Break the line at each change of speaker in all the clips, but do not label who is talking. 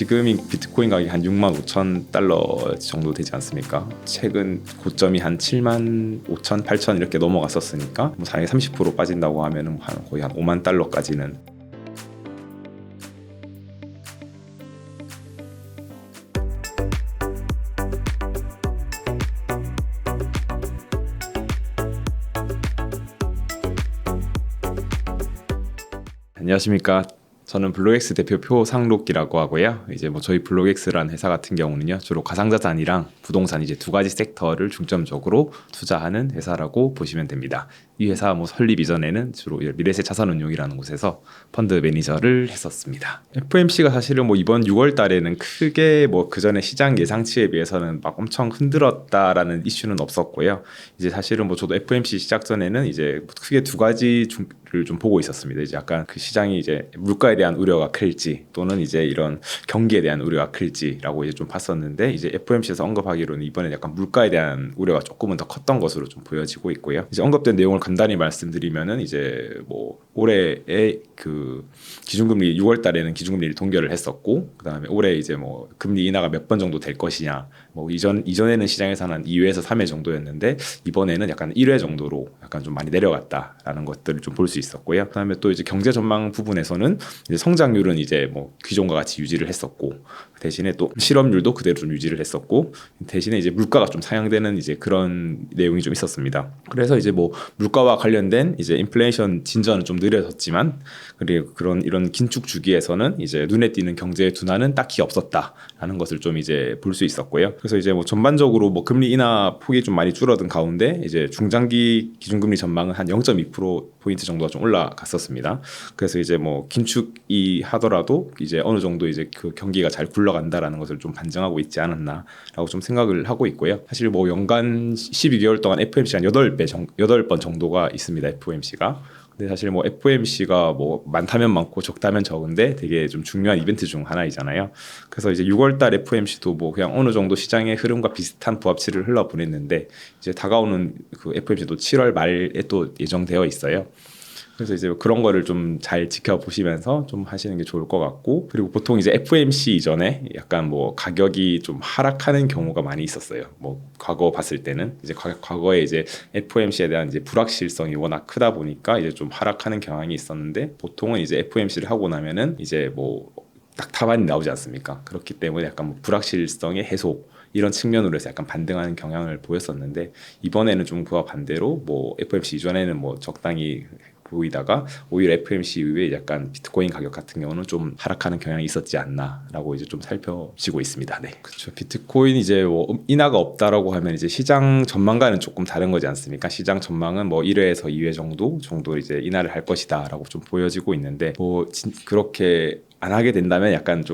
지금이 비트코인 가격이 한 6만 5천 달러 정도 되지 않습니까? 최근 고점이 한 7만 5천, 8천 이렇게 넘어갔었으니까 뭐 사양이 30% 빠진다고 하면은 거의 한 5만 달러까지는. 안녕하십니까. 저는 블록엑스 대표 표상록이라고 하고요. 이제 뭐 저희 블록엑스라는 회사 같은 경우는요, 주로 가상자산이랑 부동산 이제 두 가지 섹터를 중점적으로 투자하는 회사라고 보시면 됩니다. 이 회사 뭐 설립 이전에는 주로 미래세 자산운용이라는 곳에서 펀드 매니저를 했었습니다. FOMC가 사실은 뭐 이번 6월 달에는 크게 뭐 그 전에 시장 예상치에 비해서는 막 엄청 흔들었다라는 이슈는 없었고요. 이제 사실은 뭐 저도 FOMC 시작 전에는 이제 크게 두 가지 를 좀 보고 있었습니다. 이제 약간 그 시장이 이제 물가에 대한 우려가 클지 또는 이제 이런 경기에 대한 우려가 클지라고 이제 좀 봤었는데, 이제 FOMC에서 언급하기로는 이번에 약간 물가에 대한 우려가 조금은 더 컸던 것으로 좀 보여지고 있고요. 이제 언급된 내용을 간단히 말씀드리면은 이제 뭐 올해의 그 기준금리 6월 달에는 기준금리를 동결을 했었고, 그다음에 올해 이제 뭐 금리 인하가 몇 번 정도 될 것이냐, 뭐 이전에는 시장에서는 한 2회에서 3회 정도였는데 이번에는 약간 1회 정도로 약간 좀 많이 내려갔다라는 것들을 좀 볼 수 있었고요. 그다음에 또 이제 경제 전망 부분에서는 이제 성장률은 이제 뭐 기존과 같이 유지를 했었고, 대신에 또 실업률도 그대로 좀 유지를 했었고, 대신에 이제 물가가 좀 상향되는 이제 그런 내용이 좀 있었습니다. 그래서 이제 뭐 물가와 관련된 이제 인플레이션 진전은 좀 느려졌지만, 그리고 그런 이런 긴축 주기에서는 이제 눈에 띄는 경제의 둔화는 딱히 없었다라는 것을 좀 이제 볼 수 있었고요. 그래서 이제 뭐 전반적으로 뭐 금리 인하 폭이 좀 많이 줄어든 가운데 이제 중장기 기준금리 전망은 한 0.2%포인트 정도가 좀 올라갔었습니다. 그래서 이제 뭐 긴축이 하더라도 이제 어느 정도 이제 그 경기가 잘 굴러간다라는 것을 좀 반증하고 있지 않았나라고 좀 생각을 하고 있고요. 사실 뭐 연간 12개월 동안 FOMC 한 8번 정도가 있습니다. FOMC가. 근데 사실 뭐 FOMC가 뭐 많다면 많고 적다면 적은데 되게 좀 중요한 이벤트 중 하나이잖아요. 그래서 이제 6월달 FOMC도 뭐 그냥 어느 정도 시장의 흐름과 비슷한 부합치를 흘러 보냈는데, 이제 다가오는 그 FOMC도 7월 말에 또 예정되어 있어요. 그래서 이제 그런 거를 좀 잘 지켜보시면서 좀 하시는 게 좋을 것 같고, 그리고 보통 이제 FOMC 이전에 약간 뭐 가격이 좀 하락하는 경우가 많이 있었어요. 뭐 과거 봤을 때는 이제 과거에 이제 FOMC에 대한 이제 불확실성이 워낙 크다 보니까 이제 좀 하락하는 경향이 있었는데, 보통은 이제 FOMC를 하고 나면은 이제 뭐 딱 타반이 나오지 않습니까? 그렇기 때문에 약간 뭐 불확실성의 해소 이런 측면으로 해서 약간 반등하는 경향을 보였었는데, 이번에는 좀 그와 반대로 뭐 FOMC 이전에는 뭐 적당히 보이다가 오히려 FOMC 이후에 약간 비트코인 가격 같은 경우는 좀 하락하는 경향이 있었지 않나라고 이제 좀 살펴지고 있습니다. 네, 그렇죠. 비트코인 이제 뭐 인하가 없다라고 하면 이제 시장 전망과는 조금 다른 거지 않습니까? 시장 전망은 뭐 1회에서 2회 정도 이제 인하를 할 것이다라고 좀 보여지고 있는데, 뭐 그렇게 안 하게 된다면 약간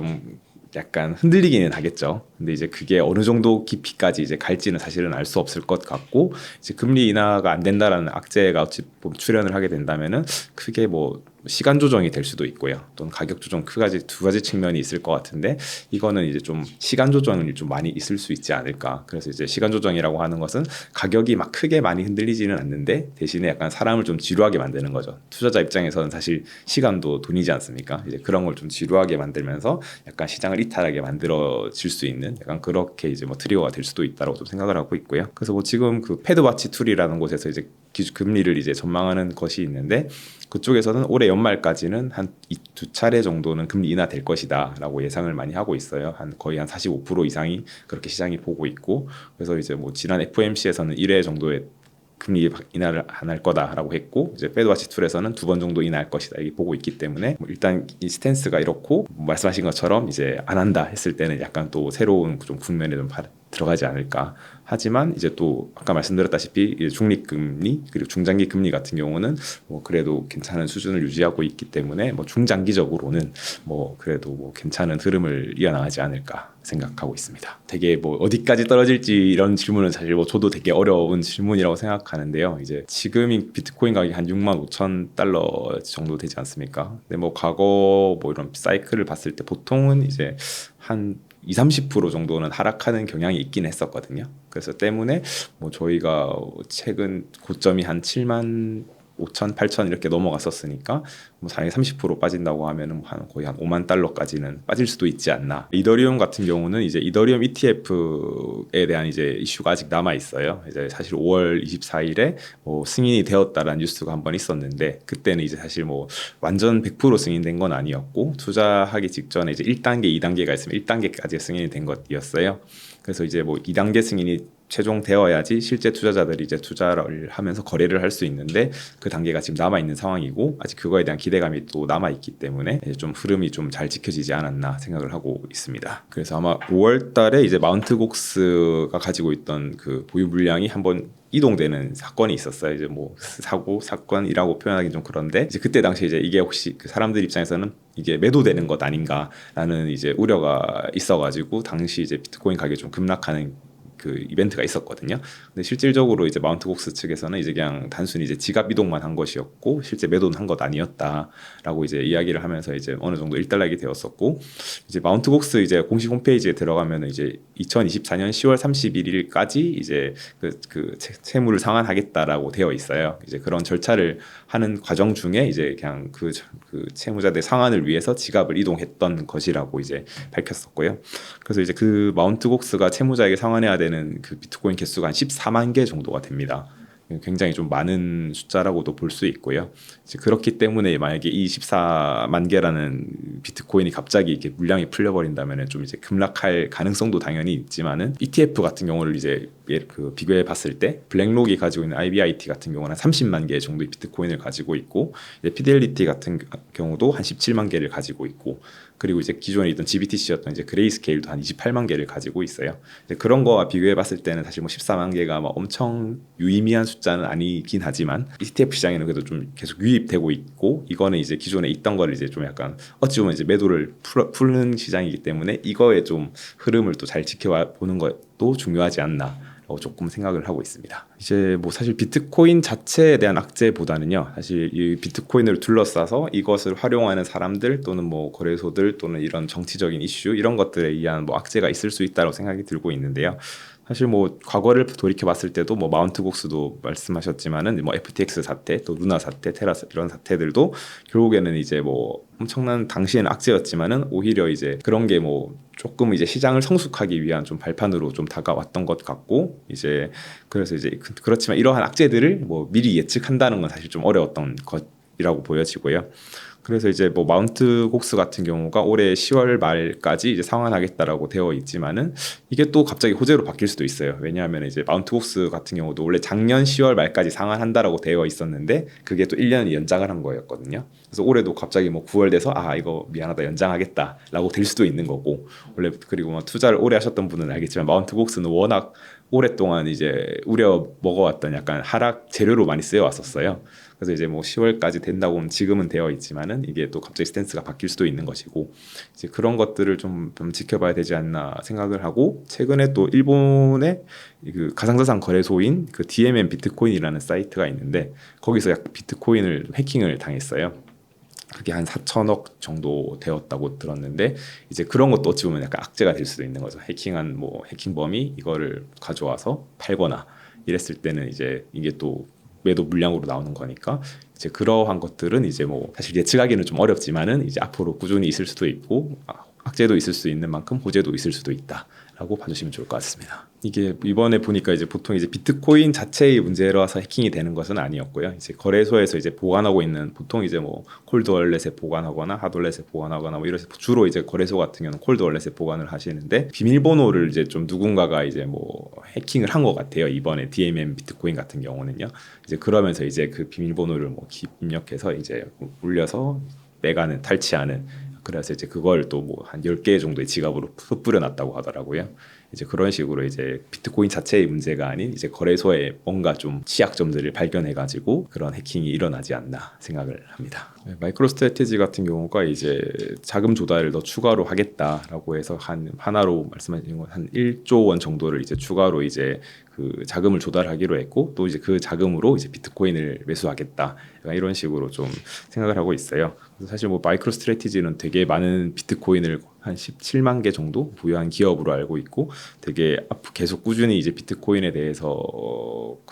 흔들리기는 하겠죠. 근데 이제 그게 어느 정도 깊이까지 이제 갈지는 사실은 알 수 없을 것 같고, 이제 금리 인하가 안 된다라는 악재가 어찌 보면 출현을 하게 된다면은 크게 뭐 시간 조정이 될 수도 있고요. 또는 가격 조정 두 가지 측면이 있을 것 같은데, 이거는 이제 좀 시간 조정이 좀 많이 있을 수 있지 않을까. 그래서 이제 시간 조정이라고 하는 것은 가격이 막 크게 많이 흔들리지는 않는데 대신에 약간 사람을 좀 지루하게 만드는 거죠. 투자자 입장에서는 사실 시간도 돈이지 않습니까? 이제 그런 걸 좀 지루하게 만들면서 약간 시장을 이탈하게 만들어질 수 있는 약간 그렇게 이제 뭐 트리거가 될 수도 있다고 좀 생각을 하고 있고요. 그래서 뭐 지금 그 패드와치 툴이라는 곳에서 이제 금리를 이제 전망하는 것이 있는데, 그쪽에서는 올해 연말까지는 한 두 차례 정도는 금리 인하 될 것이다라고 예상을 많이 하고 있어요. 거의 한 45% 이상이 그렇게 시장이 보고 있고, 그래서 이제 뭐 지난 FOMC에서는 1회 정도의 금리 인하를 안 할 거다라고 했고, 이제 패드와치 툴에서는 2번 정도 인하할 것이다 이렇게 보고 있기 때문에, 뭐 일단 이 스탠스가 이렇고, 뭐 말씀하신 것처럼 이제 안 한다 했을 때는 약간 또 새로운 좀 국면에 좀 들어가지 않을까. 하지만 이제 또 아까 말씀드렸다시피 중립금리 그리고 중장기 금리 같은 경우는 뭐 그래도 괜찮은 수준을 유지하고 있기 때문에 뭐 중장기적으로는 뭐 그래도 뭐 괜찮은 흐름을 이어나가지 않을까 생각하고 있습니다. 되게 뭐 어디까지 떨어질지 이런 질문은 사실 뭐 저도 되게 어려운 질문이라고 생각하는데요. 이제 지금이 비트코인 가격이 한 6만 5천 달러 정도 되지 않습니까? 근데 뭐 과거 뭐 이런 사이클을 봤을 때 보통은 이제 한 20-30% 정도는 하락하는 경향이 있긴 했었거든요. 그래서 때문에 뭐 저희가 최근 고점이 한 7만 5천, 8천 이렇게 넘어갔었으니까 뭐 당연히 30% 빠진다고 하면은 한 거의 한 5만 달러까지는 빠질 수도 있지 않나. 이더리움 같은 경우는 이제 이더리움 ETF에 대한 이제 이슈가 아직 남아 있어요. 이제 사실 5월 24일에 뭐 승인이 되었다라는 뉴스가 한번 있었는데 그때는 이제 사실 뭐 완전 100% 승인된 건 아니었고 투자하기 직전에 이제 1단계, 2단계가 있으면 1단계까지 승인이 된 것이었어요. 그래서 이제 뭐 2단계 승인이 최종되어야지 실제 투자자들이 이제 투자를 하면서 거래를 할 수 있는데 그 단계가 지금 남아 있는 상황이고 아직 그거에 대한 기대감이 또 남아 있기 때문에 이제 좀 흐름이 좀 잘 지켜지지 않았나 생각을 하고 있습니다. 그래서 아마 5월 달에 이제 마운트 곡스가 가지고 있던 그 보유 물량이 한번 이동되는 사건이 있었어요. 이제 뭐 사고 사건이라고 표현하기 좀 그런데 이제 그때 당시 이제 이게 혹시 그 사람들 입장에서는 이게 매도되는 것 아닌가라는 이제 우려가 있어가지고 당시 이제 비트코인 가격이 좀 급락하는 그 이벤트가 있었거든요. 근데 실질적으로 이제 마운트 곡스 측에서는 이제 그냥 단순히 이제 지갑 이동만 한 것이었고 실제 매도는 한 것 아니었다라고 이제 이야기를 하면서 이제 어느 정도 일단락이 되었었고 이제 마운트 곡스 이제 공식 홈페이지에 들어가면 이제 2024년 10월 31일까지 이제 그 채무를 상환하겠다라고 되어 있어요. 이제 그런 절차를 하는 과정 중에 이제 그냥 그 채무자들 상환을 위해서 지갑을 이동했던 것이라고 이제 밝혔었고요. 그래서 이제 그 마운트 곡스가 채무자에게 상환해야 되는 그 비트코인 개수가 한 14만 개 정도가 됩니다. 굉장히 좀 많은 숫자라고도 볼 수 있고요. 이제 그렇기 때문에 만약에 이 14만 개라는 비트코인이 갑자기 이렇게 물량이 풀려버린다면 좀 이제 급락할 가능성도 당연히 있지만은 ETF 같은 경우를 이제 그 비교해 봤을 때 블랙록이 가지고 있는 IBIT 같은 경우는 30만 개 정도의 비트코인을 가지고 있고 이제 피델리티 같은 경우도 한 17만 개를 가지고 있고 그리고 이제 기존에 있던 GBTC였던 이제 그레이스케일도 한 28만 개를 가지고 있어요. 이제 그런 거와 비교해 봤을 때는 사실 뭐 14만 개가 뭐 엄청 유의미한 숫자는 아니긴 하지만 ETF 시장에는 그래도 좀 계속 유입되고 있고 이거는 이제 기존에 있던 거를 이제 좀 약간 어찌 보면 이제 매도를 푸는 시장이기 때문에 이거에 좀 흐름을 또 잘 지켜봐 보는 것도 중요하지 않나. 조금 생각을 하고 있습니다. 이제 뭐 사실 비트코인 자체에 대한 악재보다는요, 사실 이 비트코인을 둘러싸서 이것을 활용하는 사람들 또는 뭐 거래소들 또는 이런 정치적인 이슈 이런 것들에 의한 뭐 악재가 있을 수 있다고 생각이 들고 있는데요. 사실 뭐 과거를 돌이켜 봤을 때도 뭐 마운트 곡스도 말씀하셨지만은 뭐 FTX 사태 또 루나 사태 테라스 이런 사태들도 결국에는 이제 뭐 엄청난 당시에는 악재였지만은 오히려 이제 그런 게 뭐 조금 이제 시장을 성숙하기 위한 좀 발판으로 좀 다가왔던 것 같고 이제 그래서 이제 그렇지만 이러한 악재들을 뭐 미리 예측한다는 건 사실 좀 어려웠던 것이라고 보여지고요. 그래서 이제 뭐 마운트 곡스 같은 경우가 올해 10월 말까지 이제 상환하겠다라고 되어 있지만은 이게 또 갑자기 호재로 바뀔 수도 있어요. 왜냐하면 이제 마운트 곡스 같은 경우도 원래 작년 10월 말까지 상환한다라고 되어 있었는데 그게 또 1년 연장을 한 거였거든요. 그래서 올해도 갑자기 뭐 9월 돼서 아 이거 미안하다 연장하겠다라고 될 수도 있는 거고 원래 그리고 뭐 투자를 오래 하셨던 분은 알겠지만 마운트 곡스는 워낙 오랫동안 이제 우려 먹어왔던 약간 하락 재료로 많이 쓰여 왔었어요. 그래서 이제 뭐 10월까지 된다고 하면 지금은 되어 있지만은 이게 또 갑자기 스탠스가 바뀔 수도 있는 것이고 이제 그런 것들을 좀 지켜봐야 되지 않나 생각을 하고 최근에 또 일본의 그 가상자산 거래소인 그 DMM 비트코인이라는 사이트가 있는데 거기서 약 비트코인을 해킹을 당했어요. 그게 한 4천억 정도 되었다고 들었는데 이제 그런 것도 어찌 보면 약간 악재가 될 수도 있는 거죠. 해킹한 뭐 해킹범이 이거를 가져와서 팔거나 이랬을 때는 이제 이게 또 매도 물량으로 나오는 거니까 이제 그러한 것들은 이제 뭐 사실 예측하기는 좀 어렵지만은 이제 앞으로 꾸준히 있을 수도 있고 악재도 있을 수 있는 만큼 호재도 있을 수도 있다라고 봐주시면 좋을 것 같습니다. 이게 이번에 보니까 이제 보통 이제 비트코인 자체의 문제라서 해킹이 되는 것은 아니었고요. 이제 거래소에서 이제 보관하고 있는 보통 이제 뭐 콜드 월렛에 보관하거나 핫 월렛에 보관하거나 뭐 이래서 주로 이제 거래소 같은 경우는 콜드 월렛에 보관을 하시는데 비밀번호를 이제 좀 누군가가 이제 뭐 해킹을 한 것 같아요. 이번에 DMM 비트코인 같은 경우는요. 이제 그러면서 이제 그 비밀번호를 뭐 입력해서 이제 올려서 빼가는 탈취하는 그래서 이제 그걸 또 뭐 한 10개 정도의 지갑으로 뿌려놨다고 하더라고요. 이제 그런 식으로 이제 비트코인 자체의 문제가 아닌 이제 거래소에 뭔가 좀 취약점들을 발견해가지고 그런 해킹이 일어나지 않나 생각을 합니다. 마이크로 스트래티지 같은 경우가 이제 자금 조달을 더 추가로 하겠다라고 해서 한 하나로 말씀하신 건 한 1조 원 정도를 이제 추가로 이제 그 자금을 조달하기로 했고 또 이제 그 자금으로 이제 비트코인을 매수하겠다 이런 식으로 좀 생각을 하고 있어요. 그래서 사실 뭐 마이크로 스트래티지는 되게 많은 비트코인을 한 17만 개 정도 보유한 기업으로 알고 있고 되게 계속 꾸준히 이제 비트코인에 대해서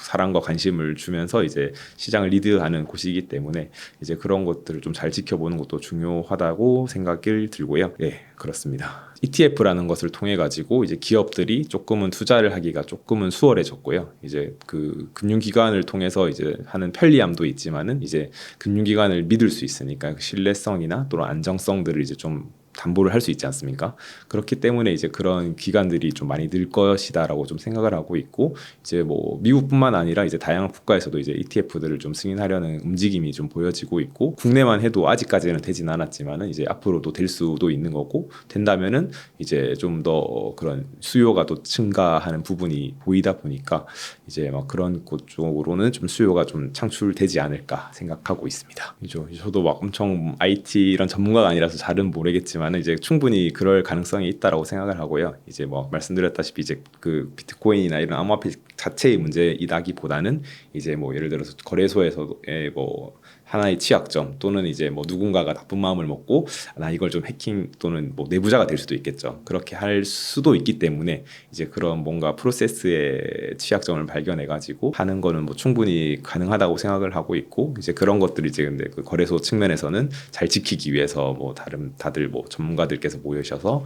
사랑과 관심을 주면서 이제 시장을 리드하는 곳이기 때문에 이제 그런 것들을 좀 잘 지켜보는 것도 중요하다고 생각을 들고요. 예, 그렇습니다. ETF라는 것을 통해 가지고 이제 기업들이 조금은 투자를 하기가 조금은 수월해졌고요. 이제 그 금융기관을 통해서 이제 하는 편리함도 있지만은 이제 금융기관을 믿을 수 있으니까 그 신뢰성이나 또는 안정성들을 이제 좀 담보를 할 수 있지 않습니까? 그렇기 때문에 이제 그런 기관들이 좀 많이 늘 것이다라고 좀 생각을 하고 있고 이제 뭐 미국뿐만 아니라 이제 다양한 국가에서도 이제 ETF들을 좀 승인하려는 움직임이 좀 보여지고 있고 국내만 해도 아직까지는 되진 않았지만은 이제 앞으로도 될 수도 있는 거고 된다면은 이제 좀 더 그런 수요가 또 증가하는 부분이 보이다 보니까 이제 막 그런 곳 쪽으로는 좀 수요가 좀 창출되지 않을까 생각하고 있습니다. 저도 막 엄청 IT 이런 전문가가 아니라서 잘은 모르겠지만 이제 충분히 그럴 가능성이 있다라고 생각을 하고요. 이제 뭐 말씀드렸다시피 이제 그 비트코인이나 이런 암호화폐 자체의 문제이다기보다는 이제 뭐 예를 들어서 거래소에서의 뭐 하나의 취약점 또는 이제 뭐 누군가가 나쁜 마음을 먹고 나 이걸 좀 해킹 또는 뭐 내부자가 될 수도 있겠죠. 그렇게 할 수도 있기 때문에 이제 그런 뭔가 프로세스의 취약점을 발견해 가지고 하는 거는 뭐 충분히 가능하다고 생각을 하고 있고 이제 그런 것들이 이제 근데 그 거래소 측면에서는 잘 지키기 위해서 뭐 다들 뭐 전문가들께서 모여셔서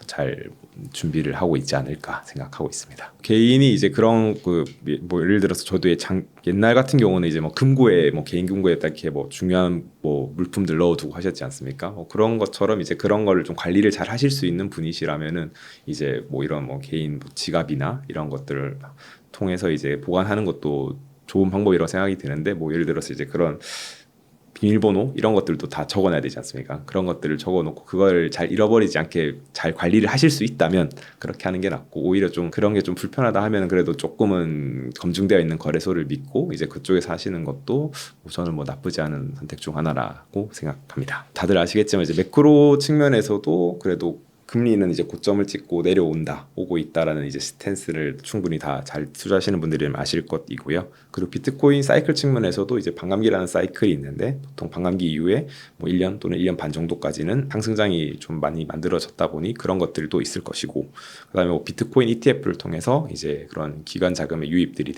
잘 준비를 하고 있지 않을까 생각하고 있습니다. 개인이 이제 그런 그 뭐 예를 들어서 저도 옛날 같은 경우는 이제 뭐 금고에 뭐 개인 금고에 딱 이렇게 뭐 중요한 뭐 물품들 넣어두고 하셨지 않습니까? 그런 것처럼 이제 그런 거를 좀 관리를 잘 하실 수 있는 분이시라면은 이제 뭐 이런 뭐 개인 뭐 지갑이나 이런 것들을 통해서 이제 보관하는 것도 좋은 방법이라고 생각이 드는데 뭐 예를 들어서 이제 그런 비밀번호 이런 것들도 다 적어놔야 되지 않습니까? 그런 것들을 적어놓고 그걸 잘 잃어버리지 않게 잘 관리를 하실 수 있다면 그렇게 하는 게 낫고 오히려 좀 그런 게 좀 불편하다 하면 그래도 조금은 검증되어 있는 거래소를 믿고 이제 그쪽에서 하시는 것도 저는 뭐 나쁘지 않은 선택 중 하나라고 생각합니다. 다들 아시겠지만 이제 매크로 측면에서도 그래도 금리는 이제 고점을 찍고 내려온다, 오고 있다라는 이제 스탠스를 충분히 다 잘 투자하시는 분들이 아실 것이고요. 그리고 비트코인 사이클 측면에서도 이제 반감기라는 사이클이 있는데 보통 반감기 이후에 뭐 1년 또는 1년 반 정도까지는 상승장이 좀 많이 만들어졌다 보니 그런 것들도 있을 것이고 그다음에 뭐 비트코인 ETF를 통해서 이제 그런 기관 자금의 유입들이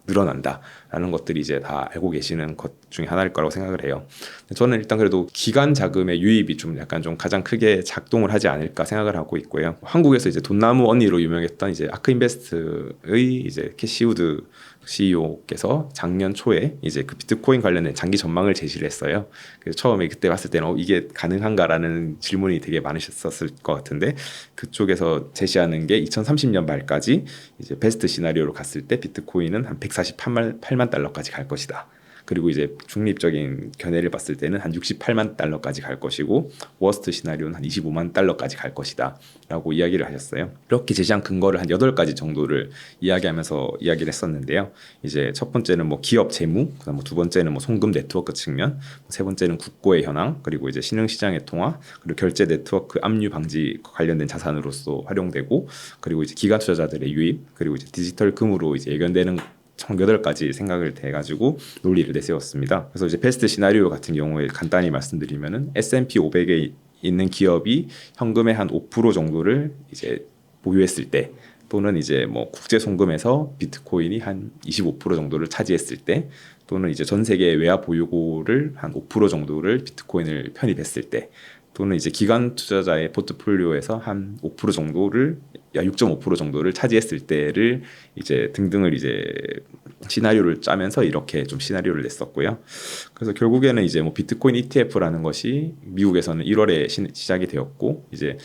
늘어난다라는 것들이 이제 다 알고 계시는 것 중에 하나일 거라고 생각을 해요. 저는 일단 그래도 기관 자금의 유입이 좀 약간 좀 가장 크게 작동을 하지 않을까 생각을 하고 있고요. 한국에서 이제 돈나무 언니로 유명했던 이제 아크인베스트의 이제 캐시우드 CEO께서 작년 초에 이제 그 비트코인 관련된 장기 전망을 제시를 했어요. 그래서 처음에 그때 봤을 때는 이게 가능한가라는 질문이 되게 많으셨을 것 같은데 그쪽에서 제시하는 게 2030년 말까지 이제 베스트 시나리오로 갔을 때 비트코인은 한 148만 달러까지 갈 것이다. 그리고 이제 중립적인 견해를 봤을 때는 한 68만 달러까지 갈 것이고 워스트 시나리오는 한 25만 달러까지 갈 것이다 라고 이야기를 하셨어요. 이렇게 제시한 근거를 한 8가지 정도를 이야기하면서 이야기를 했었는데요. 이제 첫 번째는 뭐 기업 재무, 그다음 뭐 두 번째는 뭐 송금 네트워크 측면, 세 번째는 국고의 현황, 그리고 이제 신흥시장의 통화, 그리고 결제 네트워크 압류 방지 관련된 자산으로서 활용되고 그리고 이제 기관 투자자들의 유입, 그리고 이제 디지털 금으로 이제 예견되는 총 8가지 생각을 대가지고 논리를 내세웠습니다. 그래서 이제 베스트 시나리오 같은 경우에 간단히 말씀드리면은 S&P 500에 있는 기업이 현금의 한 5% 정도를 이제 보유했을 때 또는 이제 뭐 국제 송금에서 비트코인이 한 25% 정도를 차지했을 때 또는 이제 전 세계 외화 보유고를 한 5% 정도를 비트코인을 편입했을 때 또는 이제 기관 투자자의 포트폴리오에서 한 5% 정도를 6.5% 정도를 차지했을 때를 이제 등등을 이제 시나리오를 짜면서 이렇게 좀 시나리오를 냈었고요. 그래서 결국에는 이제 뭐 비트코인 ETF라는 것이 미국에서는 1월에 시작이 되었고 이제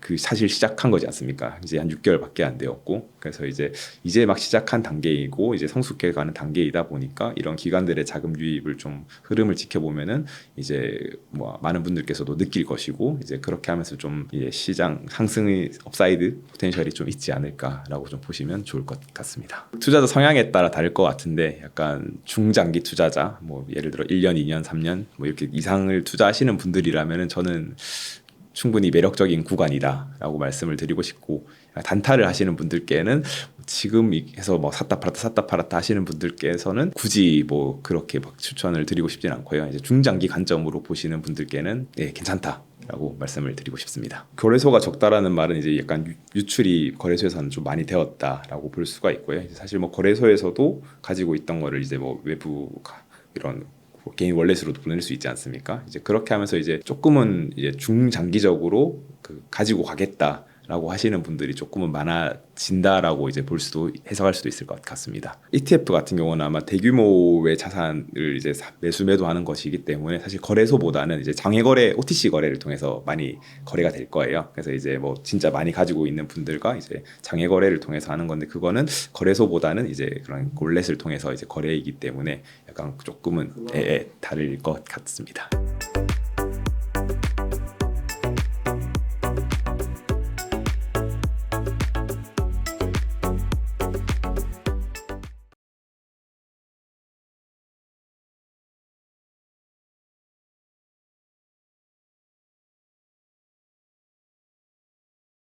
그 사실 시작한 거지 않습니까? 이제 한 6개월밖에 안 되었고 그래서 이제 막 시작한 단계이고 이제 성숙해 가는 단계이다 보니까 이런 기관들의 자금 유입을 좀 흐름을 지켜보면은 이제 뭐 많은 분들께서도 느낄 것이고 이제 그렇게 하면서 좀 이제 시장 상승의 업사이드 포텐셜이 좀 있지 않을까라고 좀 보시면 좋을 것 같습니다. 투자자 성향에 따라 다를 것 같은데 약간 중장기 투자자 뭐 예를 들어 1년, 2년, 3년 뭐 이렇게 이상을 투자하시는 분들이라면은 저는 충분히 매력적인 구간이다라고 말씀을 드리고 싶고 단타를 하시는 분들께는 지금 해서 뭐 샀다 팔았다 하시는 분들께서는 굳이 뭐 그렇게 막 추천을 드리고 싶진 않고요. 이제 중장기 관점으로 보시는 분들께는 괜찮다. 있다라고 말씀을 드리고 싶습니다. 거래소가 적다라는 말은 이제 약간 유출이 거래소에서는 좀 많이 되었다라고 볼 수가 있고요. 사실 뭐 거래소에서도 가지고 있던 거를 이제 뭐 외부 이런 개인 월렛으로도 보낼 수 있지 않습니까? 이제 그렇게 하면서 이제 조금은 이제 중장기적으로 가지고 가겠다라고 하시는 분들이 조금은 많아진다라고 이제 볼 수도 해석할 수도 있을 것 같습니다. ETF 같은 경우는 아마 대규모의 자산을 이제 매수 매도하는 것이기 때문에 사실 거래소보다는 이제 장외 거래, OTC 거래를 통해서 많이 거래가 될 거예요. 그래서 이제 뭐 진짜 많이 가지고 있는 분들과 이제 장외 거래를 통해서 하는 건데 그거는 거래소보다는 이제 그런 골렛을 통해서 이제 거래이기 때문에 약간 조금은 다를 것 같습니다.